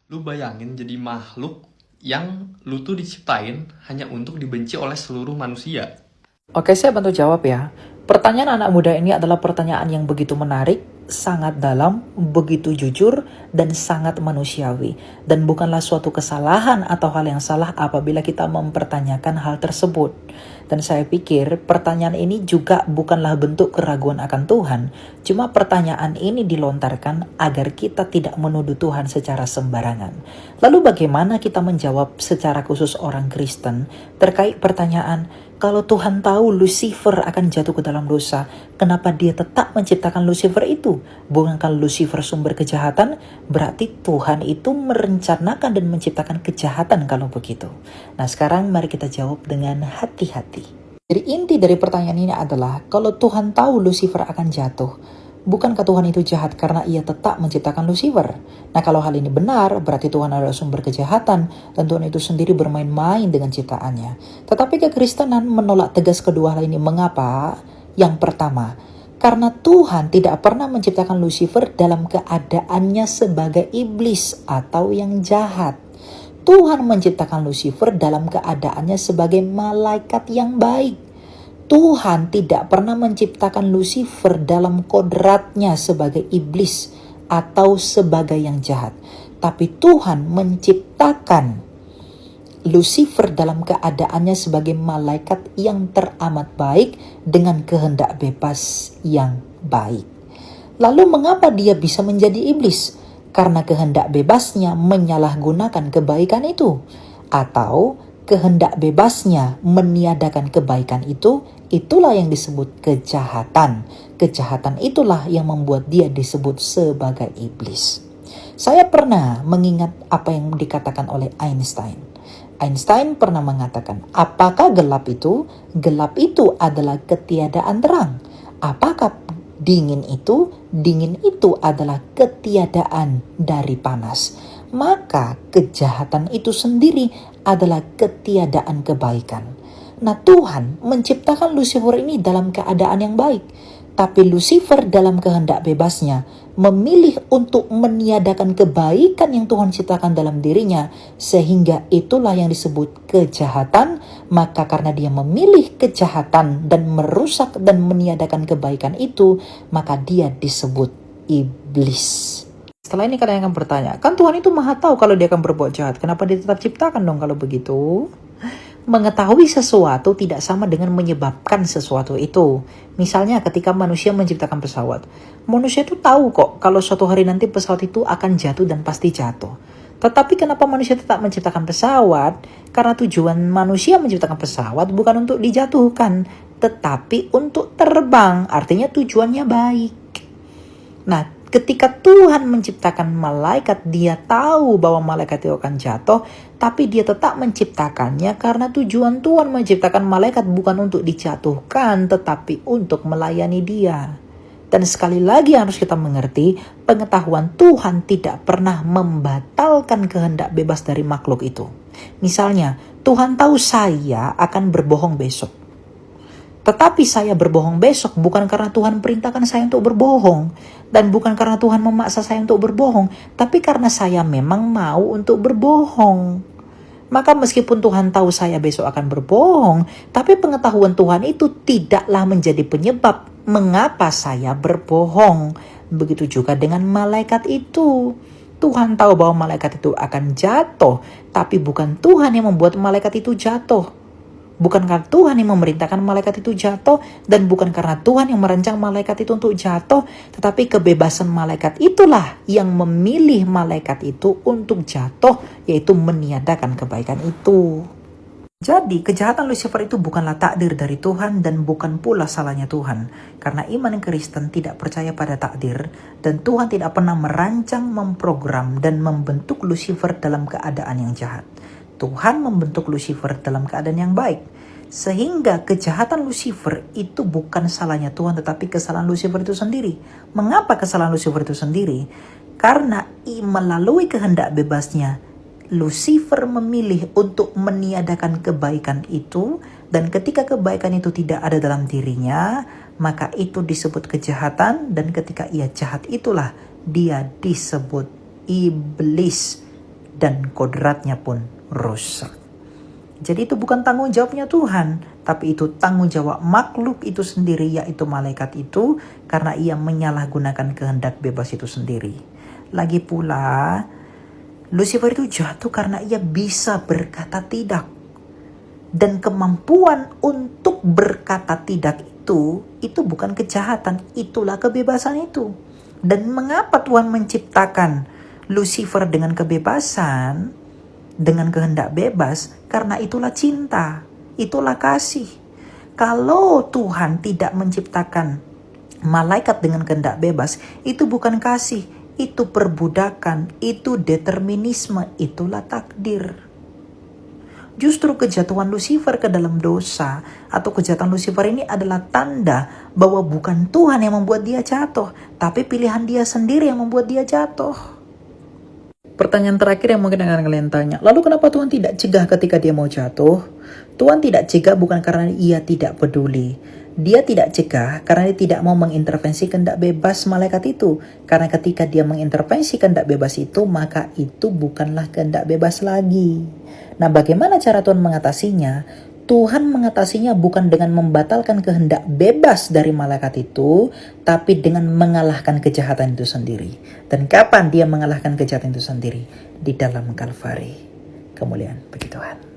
Lu bayangin jadi makhluk yang lu tuh diciptain hanya untuk dibenci oleh seluruh manusia. Oke, saya bantu jawab ya. Pertanyaan anak muda ini adalah pertanyaan yang begitu menarik, sangat dalam, begitu jujur, dan sangat manusiawi. Dan bukanlah suatu kesalahan atau hal yang salah apabila kita mempertanyakan hal tersebut. Dan saya pikir pertanyaan ini juga bukanlah bentuk keraguan akan Tuhan. Cuma pertanyaan ini dilontarkan agar kita tidak menuduh Tuhan secara sembarangan. Lalu bagaimana kita menjawab secara khusus orang Kristen terkait pertanyaan, kalau Tuhan tahu Lucifer akan jatuh ke dalam dosa, kenapa dia tetap menciptakan Lucifer itu? Bukankah Lucifer sumber kejahatan? Berarti Tuhan itu merencanakan dan menciptakan kejahatan kalau begitu. Nah, sekarang mari kita jawab dengan hati-hati. Jadi inti dari pertanyaan ini adalah, kalau Tuhan tahu Lucifer akan jatuh, bukankah Tuhan itu jahat karena ia tetap menciptakan Lucifer? Nah, kalau hal ini benar, berarti Tuhan adalah sumber kejahatan dan Tuhan itu sendiri bermain-main dengan ciptaannya. Tetapi kekristenan menolak tegas kedua hal ini. Mengapa? Yang pertama, karena Tuhan tidak pernah menciptakan Lucifer dalam keadaannya sebagai iblis atau yang jahat. Tuhan menciptakan Lucifer dalam keadaannya sebagai malaikat yang baik. Tuhan tidak pernah menciptakan Lucifer dalam kodratnya sebagai iblis atau sebagai yang jahat. Tapi Tuhan menciptakan Lucifer dalam keadaannya sebagai malaikat yang teramat baik dengan kehendak bebas yang baik. Lalu mengapa dia bisa menjadi iblis? Karena kehendak bebasnya menyalahgunakan kebaikan itu. Atau kehendak bebasnya meniadakan kebaikan itu, itulah yang disebut kejahatan. Kejahatan itulah yang membuat dia disebut sebagai iblis. Saya pernah mengingat apa yang dikatakan oleh Einstein. Einstein pernah mengatakan, apakah gelap itu? Gelap itu adalah ketiadaan terang. Apakah dingin itu? Dingin itu adalah ketiadaan dari panas. Maka kejahatan itu sendiri adalah ketiadaan kebaikan. Nah, Tuhan menciptakan Lucifer ini dalam keadaan yang baik. Tapi Lucifer dalam kehendak bebasnya memilih untuk meniadakan kebaikan yang Tuhan ciptakan dalam dirinya. Sehingga itulah yang disebut kejahatan. Maka karena dia memilih kejahatan dan merusak dan meniadakan kebaikan itu, maka dia disebut iblis. Setelah ini kalian akan bertanya, kan Tuhan itu maha tahu kalau dia akan berbuat jahat. Kenapa dia tetap ciptakan dong kalau begitu? Mengetahui sesuatu tidak sama dengan menyebabkan sesuatu itu. Misalnya ketika manusia menciptakan pesawat. Manusia itu tahu kok kalau suatu hari nanti pesawat itu akan jatuh dan pasti jatuh. Tetapi kenapa manusia tetap menciptakan pesawat? Karena tujuan manusia menciptakan pesawat bukan untuk dijatuhkan, tetapi untuk terbang. Artinya tujuannya baik. Nah, ketika Tuhan menciptakan malaikat, dia tahu bahwa malaikat itu akan jatuh, tapi dia tetap menciptakannya karena tujuan Tuhan menciptakan malaikat bukan untuk dijatuhkan, tetapi untuk melayani dia. Dan sekali lagi harus kita mengerti, pengetahuan Tuhan tidak pernah membatalkan kehendak bebas dari makhluk itu. Misalnya, Tuhan tahu saya akan berbohong besok. Tetapi saya berbohong besok bukan karena Tuhan perintahkan saya untuk berbohong. Dan bukan karena Tuhan memaksa saya untuk berbohong. Tapi karena saya memang mau untuk berbohong. Maka meskipun Tuhan tahu saya besok akan berbohong. Tapi pengetahuan Tuhan itu tidaklah menjadi penyebab mengapa saya berbohong. Begitu juga dengan malaikat itu. Tuhan tahu bahwa malaikat itu akan jatuh. Tapi bukan Tuhan yang membuat malaikat itu jatuh. Bukan karena Tuhan yang memerintahkan malaikat itu jatuh, dan bukan karena Tuhan yang merancang malaikat itu untuk jatuh, tetapi kebebasan malaikat itulah yang memilih malaikat itu untuk jatuh, yaitu meniadakan kebaikan itu. Jadi kejahatan Lucifer itu bukanlah takdir dari Tuhan dan bukan pula salahnya Tuhan. Karena iman Kristen tidak percaya pada takdir, dan Tuhan tidak pernah merancang, memprogram, dan membentuk Lucifer dalam keadaan yang jahat. Tuhan membentuk Lucifer dalam keadaan yang baik. Sehingga kejahatan Lucifer itu bukan salahnya Tuhan, tetapi kesalahan Lucifer itu sendiri. Mengapa kesalahan Lucifer itu sendiri? Karena melalui kehendak bebasnya, Lucifer memilih untuk meniadakan kebaikan itu. Dan ketika kebaikan itu tidak ada dalam dirinya, maka itu disebut kejahatan. Dan ketika ia jahat itulah dia disebut iblis. dan kodratnya pun rusak. Jadi itu bukan tanggung jawabnya Tuhan, tapi itu tanggung jawab makhluk itu sendiri, yaitu malaikat itu, karena ia menyalahgunakan kehendak bebas itu sendiri. Lagi pula, Lucifer itu jatuh karena ia bisa berkata tidak. Dan kemampuan untuk berkata tidak itu bukan kejahatan, itulah kebebasan itu. Dan mengapa Tuhan menciptakan Lucifer dengan kebebasan, dengan kehendak bebas? Karena itulah cinta, itulah kasih. Kalau Tuhan tidak menciptakan malaikat dengan kehendak bebas, itu bukan kasih, itu perbudakan, itu determinisme, itulah takdir. Justru kejatuhan Lucifer ke dalam dosa atau kejahatan Lucifer ini adalah tanda bahwa bukan Tuhan yang membuat dia jatuh, tapi pilihan dia sendiri yang membuat dia jatuh. Pertanyaan terakhir yang mungkin akan kalian tanya, lalu kenapa Tuhan tidak cegah ketika dia mau jatuh? Tuhan tidak cegah bukan karena ia tidak peduli. Dia tidak cegah karena dia tidak mau mengintervensi kehendak bebas malaikat itu. Karena ketika dia mengintervensi kehendak bebas itu, maka itu bukanlah kehendak bebas lagi. Nah, bagaimana cara Tuhan mengatasinya? Tuhan mengatasinya bukan dengan membatalkan kehendak bebas dari malaikat itu, tapi dengan mengalahkan kejahatan itu sendiri. Dan kapan dia mengalahkan kejahatan itu sendiri? Di dalam Kalvari. Kemuliaan bagi Tuhan.